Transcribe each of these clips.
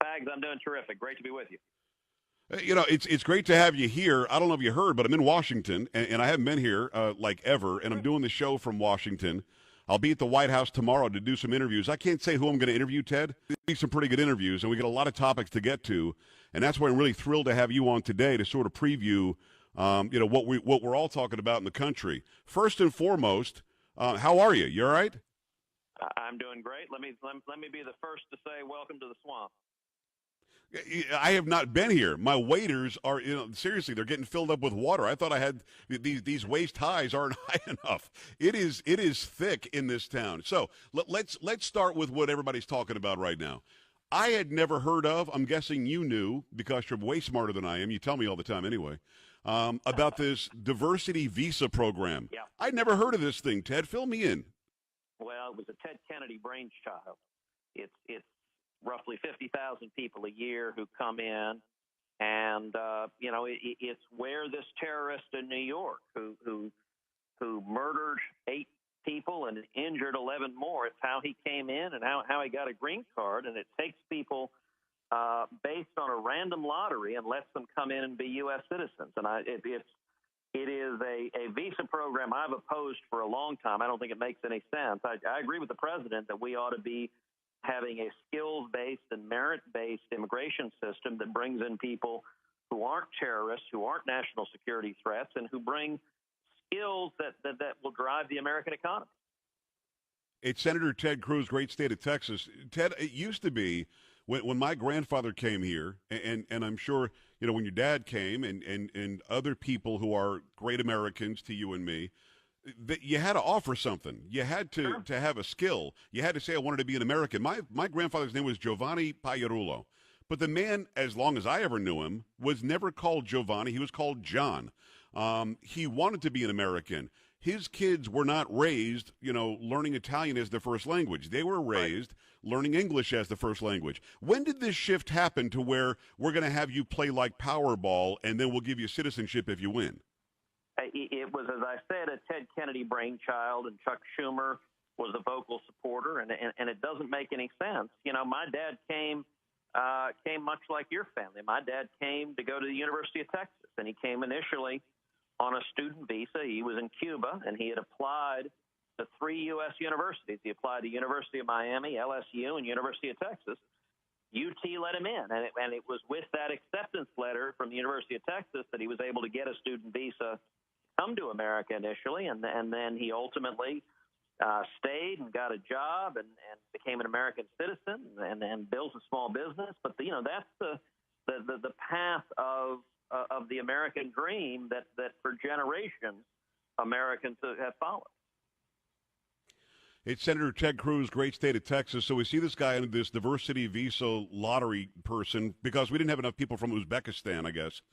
Pags, I'm doing terrific. Great to be with you. It's great to have you here. I don't know if you heard, but I'm in Washington, and I haven't been here like ever, and I'm doing the show from Washington. I'll be at the White House tomorrow to do some interviews. I can't say who I'm going to interview, Ted. Be some pretty good interviews, and we got a lot of topics to get to, and that's why I'm really thrilled to have you on today to sort of preview, what we're all talking about in the country. First and foremost, how are you? You all right? I'm doing great. Let me be the first to say welcome to the swamp. I have not been here. My waders are, seriously, they're getting filled up with water. I thought I had these waist highs aren't high enough. It is thick in this town. So let's start with what everybody's talking about right now. I had never heard of. I'm guessing you knew because you're way smarter than I am. You tell me all the time anyway. About this diversity visa program. Yeah. I'd never heard of this thing. Ted, fill me in. Well, it was a Ted Kennedy brainchild. It's roughly 50,000 people a year who come in, and it's where this terrorist in New York who murdered 8 people and injured 11 more. It's how he came in and how he got a green card, and it takes people based on a random lottery and lets them come in and be U.S. citizens. And it is a visa program I've opposed for a long time. I don't think it makes any sense. I agree with the president that we ought to be having a skills-based and merit-based immigration system that brings in people who aren't terrorists, who aren't national security threats, and who bring skills that will drive the American economy. It's Senator Ted Cruz, great state of Texas. Ted, it used to be when my grandfather came here, and I'm sure, when your dad came and other people who are great Americans to you and me, that you had to offer something. You had to have a skill. You had to say, I wanted to be an American. My grandfather's name was Giovanni Pagliarulo. But the man, as long as I ever knew him, was never called Giovanni. He was called John. He wanted to be an American. His kids were not raised, learning Italian as their first language. They were raised learning English as the first language. When did this shift happen to where we're going to have you play like Powerball and then we'll give you citizenship if you win? It was, as I said, a Ted Kennedy brainchild, and Chuck Schumer was a vocal supporter, and it doesn't make any sense. My dad came much like your family. My dad came to go to the University of Texas, and he came initially on a student visa. He was in Cuba, and he had applied to 3 U.S. universities. He applied to University of Miami, LSU, and University of Texas. UT let him in, and it was with that acceptance letter from the University of Texas that he was able to get a student visa, come to America initially, and then he ultimately stayed and got a job and became an American citizen and built a small business. But that's the path of the American dream that for generations Americans have followed. It's Senator Ted Cruz, great state of Texas. So we see this guy in this diversity visa lottery person because we didn't have enough people from Uzbekistan, I guess.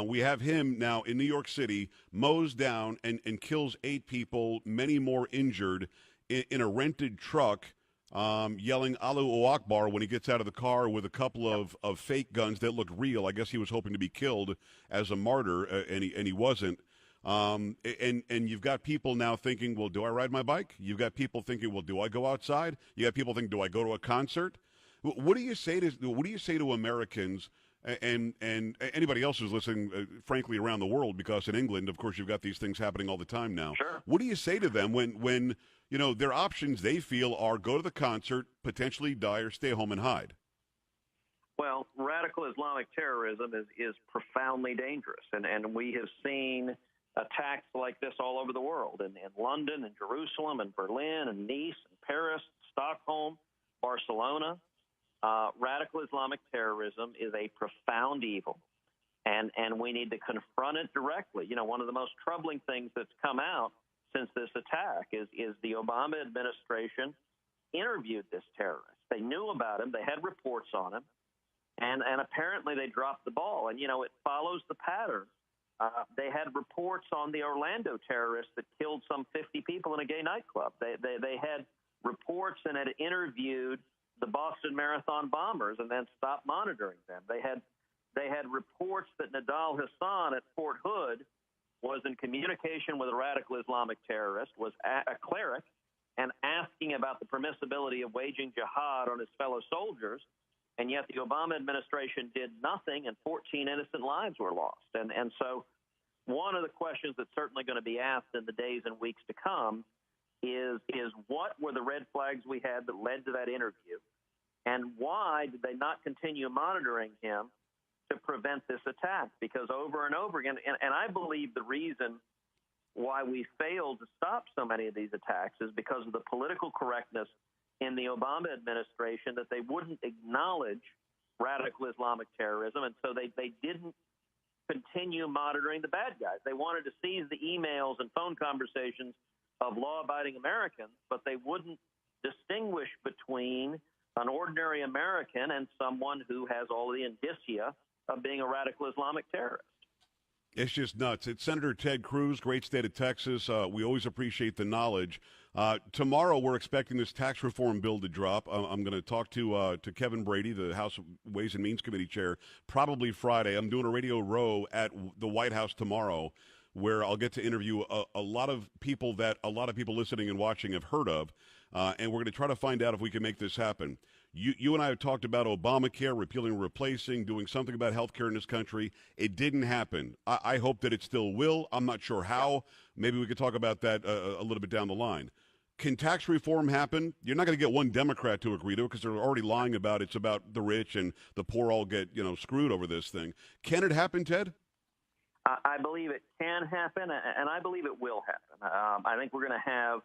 We have him now in New York City, mows down and kills 8 people, many more injured in a rented truck, yelling Allahu Akbar when he gets out of the car with a couple of fake guns that look real. I guess he was hoping to be killed as a martyr, and he wasn't. And you've got people now thinking, well, do I ride my bike? You've got people thinking, well, do I go outside? You got people thinking, do I go to a concert? What do you say to Americans and anybody else who's listening, frankly, around the world? Because in England, of course, you've got these things happening all the time now. Sure. What do you say to them when their options they feel are go to the concert, potentially die, or stay home and hide? Well, radical Islamic terrorism is profoundly dangerous, and we have seen attacks like this all over the world, in London and Jerusalem and Berlin and Nice and Paris, Stockholm, Barcelona. Radical Islamic terrorism is a profound evil, and we need to confront it directly. One of the most troubling things that's come out since this attack is the Obama administration interviewed this terrorist. They knew about him. They had reports on him, and apparently they dropped the ball. And, it follows the pattern. They had reports on the Orlando terrorist that killed some 50 people in a gay nightclub. They had reports and had interviewed the Boston Marathon bombers and then stopped monitoring them. They had reports that Nidal Hassan at Fort Hood was in communication with a radical Islamic terrorist, was a cleric, and asking about the permissibility of waging jihad on his fellow soldiers. and yet the Obama administration did nothing, and 14 innocent lives were lost. And so one of the questions that's certainly going to be asked in the days and weeks to come is what were the red flags we had that led to that interview, and why did they not continue monitoring him to prevent this attack? Because over and over again, and I believe the reason why we failed to stop so many of these attacks is because of the political correctness in the Obama administration, that they wouldn't acknowledge radical Islamic terrorism, and so they didn't continue monitoring the bad guys. They wanted to seize the emails and phone conversations of law-abiding Americans, but they wouldn't distinguish between an ordinary American and someone who has all the indicia of being a radical Islamic terrorist. It's just nuts. It's Senator Ted Cruz, great state of Texas. We always appreciate the knowledge. Tomorrow, we're expecting this tax reform bill to drop. I'm going to talk to Kevin Brady, the House Ways and Means Committee chair, probably Friday. I'm doing a radio row at the White House tomorrow, where I'll get to interview a lot of people that a lot of people listening and watching have heard of, and we're going to try to find out if we can make this happen. You and I have talked about Obamacare, repealing and replacing, doing something about health care in this country. It didn't happen. I hope that it still will. I'm not sure how. Maybe we could talk about that a little bit down the line. Can tax reform happen? You're not going to get one Democrat to agree to it because they're already lying about it's about the rich and the poor all get screwed over this thing. Can it happen, Ted? I believe it can happen, and I believe it will happen. I think we're going to have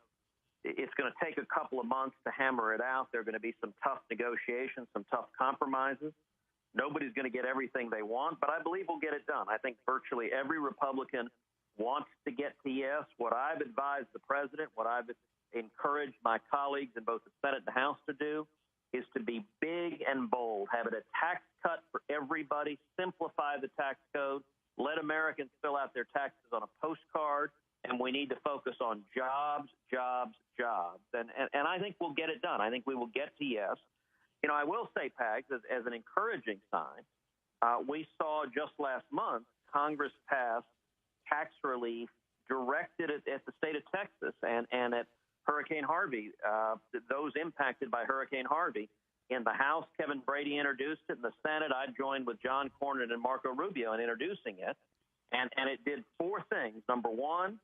it's going to take a couple of months to hammer it out. There are going to be some tough negotiations, some tough compromises. Nobody's going to get everything they want, but I believe we'll get it done. I think virtually every Republican wants to get to yes. What I've advised the president, what I've encouraged my colleagues in both the Senate and the House to do, is to be big and bold, have it a tax cut for everybody, simplify the tax code, let Americans fill out their taxes on a postcard, and we need to focus on jobs, jobs, jobs. And I think we'll get it done. I think we will get to yes. I will say, Pags, as an encouraging sign, we saw just last month Congress pass tax relief directed at the state of Texas and at Hurricane Harvey, those impacted by Hurricane Harvey. In the House, Kevin Brady introduced it. In the Senate, I joined with John Cornyn and Marco Rubio in introducing it. And it did four things. Number one,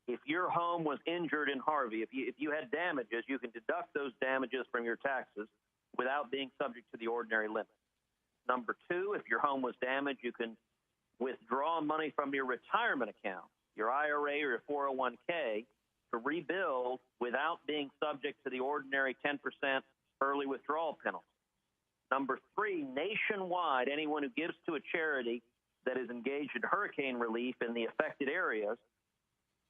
if your home was injured in Harvey, if you had damages, you can deduct those damages from your taxes without being subject to the ordinary limit. Number two, if your home was damaged, you can withdraw money from your retirement account, your IRA or your 401k, to rebuild without being subject to the ordinary 10% early withdrawal penalty. Number three, nationwide, anyone who gives to a charity that is engaged in hurricane relief in the affected areas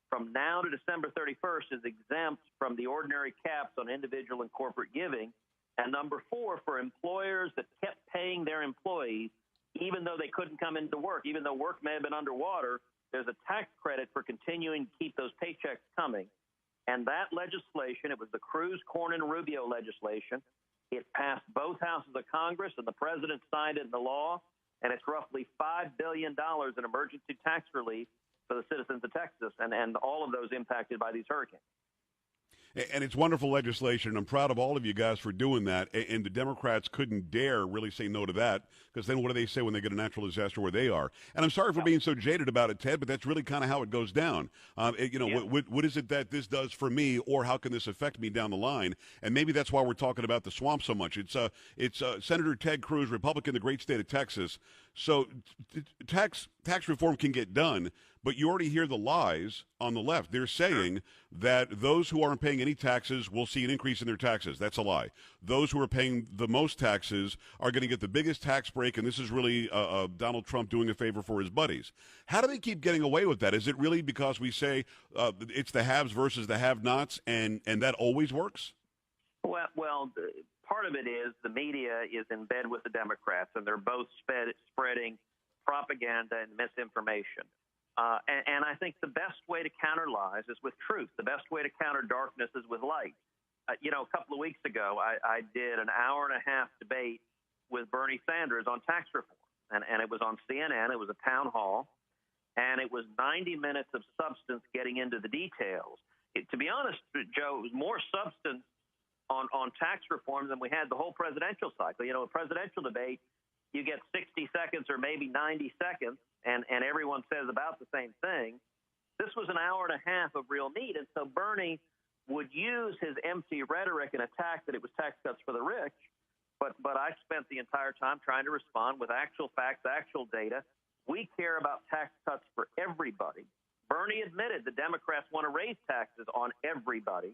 from now to December 31st is exempt from the ordinary caps on individual and corporate giving. And number four, for employers that kept paying their employees, even though they couldn't come into work, even though work may have been underwater, there's a tax credit for continuing to keep those paychecks coming. And that legislation, it was the Cruz, Cornyn, Rubio legislation. It passed both houses of Congress, and the president signed it into law. And it's roughly $5 billion in emergency tax relief for the citizens of Texas and all of those impacted by these hurricanes. And it's wonderful legislation. I'm proud of all of you guys for doing that. And the Democrats couldn't dare really say no to that, because then what do they say when they get a natural disaster where they are? And I'm sorry for being so jaded about it, Ted, but that's really kind of how it goes down. What is it that this does for me, or how can this affect me down the line? And maybe that's why we're talking about the swamp so much. It's Senator Ted Cruz, Republican, the great state of Texas. So tax reform can get done, but you already hear the lies on the left. They're saying that those who aren't paying any taxes will see an increase in their taxes. That's a lie. Those who are paying the most taxes are going to get the biggest tax break, and this is really Donald Trump doing a favor for his buddies. How do they keep getting away with that? Is it really because we say it's the haves versus the have-nots, and that always works? Well, part of it is the media is in bed with the Democrats, and they're both spreading propaganda and misinformation. And I think the best way to counter lies is with truth. The best way to counter darkness is with light. A couple of weeks ago, I did an hour-and-a-half debate with Bernie Sanders on tax reform, and it was on CNN. It was a town hall, and it was 90 minutes of substance getting into the details. To be honest, Joe, it was more substance on tax reform than we had the whole presidential cycle. You know, a presidential debate, you get 60 seconds or maybe 90 seconds, and everyone says about the same thing. This was an hour and a half of real meat. And so Bernie would use his empty rhetoric and attack that it was tax cuts for the rich. But I spent the entire time trying to respond with actual facts, actual data. We care about tax cuts for everybody. Bernie admitted the Democrats want to raise taxes on everybody.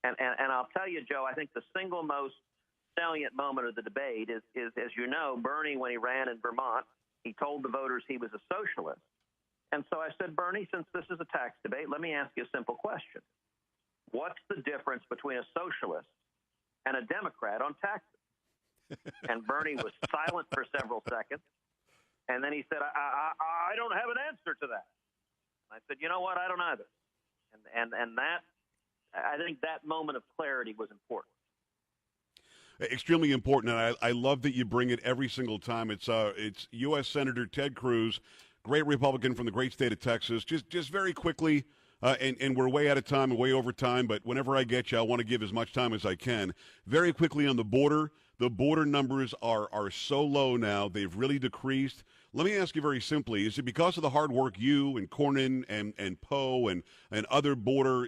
And I'll tell you, Joe, I think the single most salient moment of the debate is, as you know, Bernie, when he ran in Vermont, he told the voters he was a socialist. And so I said, Bernie, since this is a tax debate, let me ask you a simple question. What's the difference between a socialist and a Democrat on taxes? And Bernie was silent for several seconds. And then he said, I don't have an answer to that. I said, you know what? I don't either. And that, I think that moment of clarity was important. Extremely important, and I love that you bring it every single time. It's U.S. Senator Ted Cruz, great Republican from the great state of Texas. Just very quickly, and we're way out of time and way over time, but whenever I get you, I want to give as much time as I can. Very quickly on the border numbers are so low now. They've really decreased. Let me ask you very simply, is it because of the hard work you and Cornyn and Poe and other border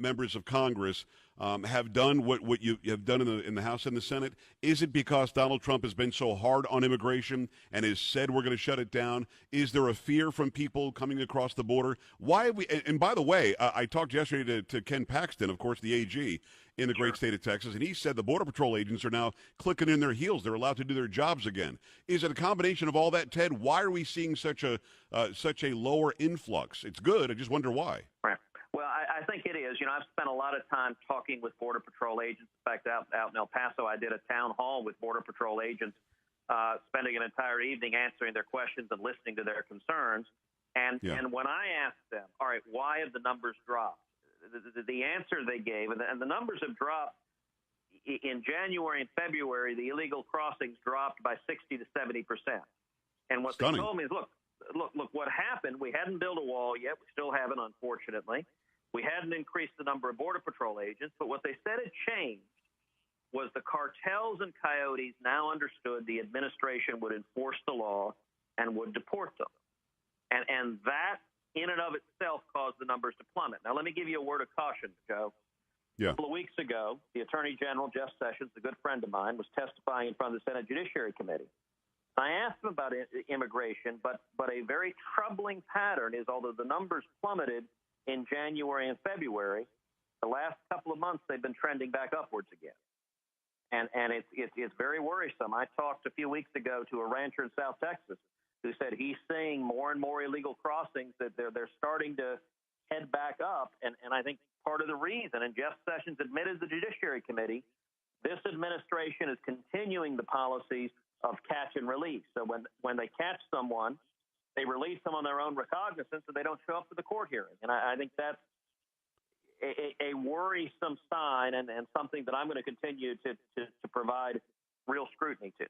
members of Congress have done what you have done in the House and the Senate? Is it because Donald Trump has been so hard on immigration and has said we're going to shut it down? Is there a fear from people coming across the border? Why have we? And by the way, I talked yesterday to Ken Paxton, of course, the AG in the great state of Texas, and he said the Border Patrol agents are now clicking in their heels. They're allowed to do their jobs again. Is it a combination of all that, Ted? Why are we seeing such a lower influx? It's good. I just wonder why. Right. Well, I think it is. You know, I've spent a lot of time talking with Border Patrol agents. In fact, out in El Paso, I did a town hall with Border Patrol agents, spending an entire evening answering their questions and listening to their concerns. And when I asked them, all right, why have the numbers dropped? The answer they gave, and the numbers have dropped in January and February, the illegal crossings dropped by 60 to 70%. And what they told me is, look, what happened, we hadn't built a wall yet. We still haven't, unfortunately. We hadn't increased the number of Border Patrol agents. But what they said had changed was the cartels and coyotes now understood the administration would enforce the law and would deport them. And that, in and of itself, caused the numbers to plummet. Now, let me give you a word of caution, Joe. Yeah. A couple of weeks ago, the Attorney General, Jeff Sessions, a good friend of mine, was testifying in front of the Senate Judiciary Committee. I asked him about immigration, but a very troubling pattern is, although the numbers plummeted in January and February, the last couple of months they've been trending back upwards again. And it's very worrisome. I talked a few weeks ago to a rancher in South Texas who said he's seeing more and more illegal crossings, that they're starting to head back up. And I think part of the reason, and Jeff Sessions admitted to the Judiciary Committee, this administration is continuing the policies of catch and release. So when they catch someone, they release them on their own recognizance, so they don't show up for the court hearing. And I think that's a worrisome sign, and something that I'm going to continue to provide real scrutiny to.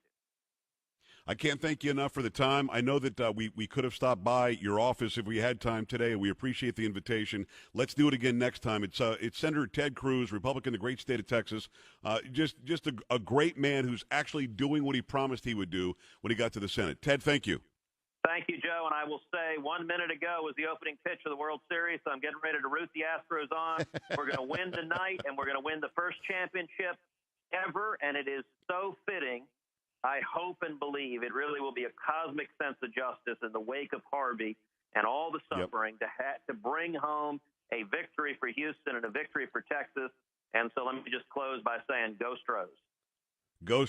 I can't thank you enough for the time. I know that we could have stopped by your office if we had time today. We appreciate the invitation. Let's do it again next time. It's Senator Ted Cruz, Republican, the great state of Texas. Just a great man who's actually doing what he promised he would do when he got to the Senate. Ted, thank you. Thank you, Joe. And I will say 1 minute ago was the opening pitch of the World Series, so I'm getting ready to root the Astros on. We're going to win tonight, and we're going to win the first championship ever, and it is so fitting. I hope and believe it really will be a cosmic sense of justice in the wake of Harvey and all the suffering to bring home a victory for Houston and a victory for Texas. And so let me just close by saying, go Stros. Go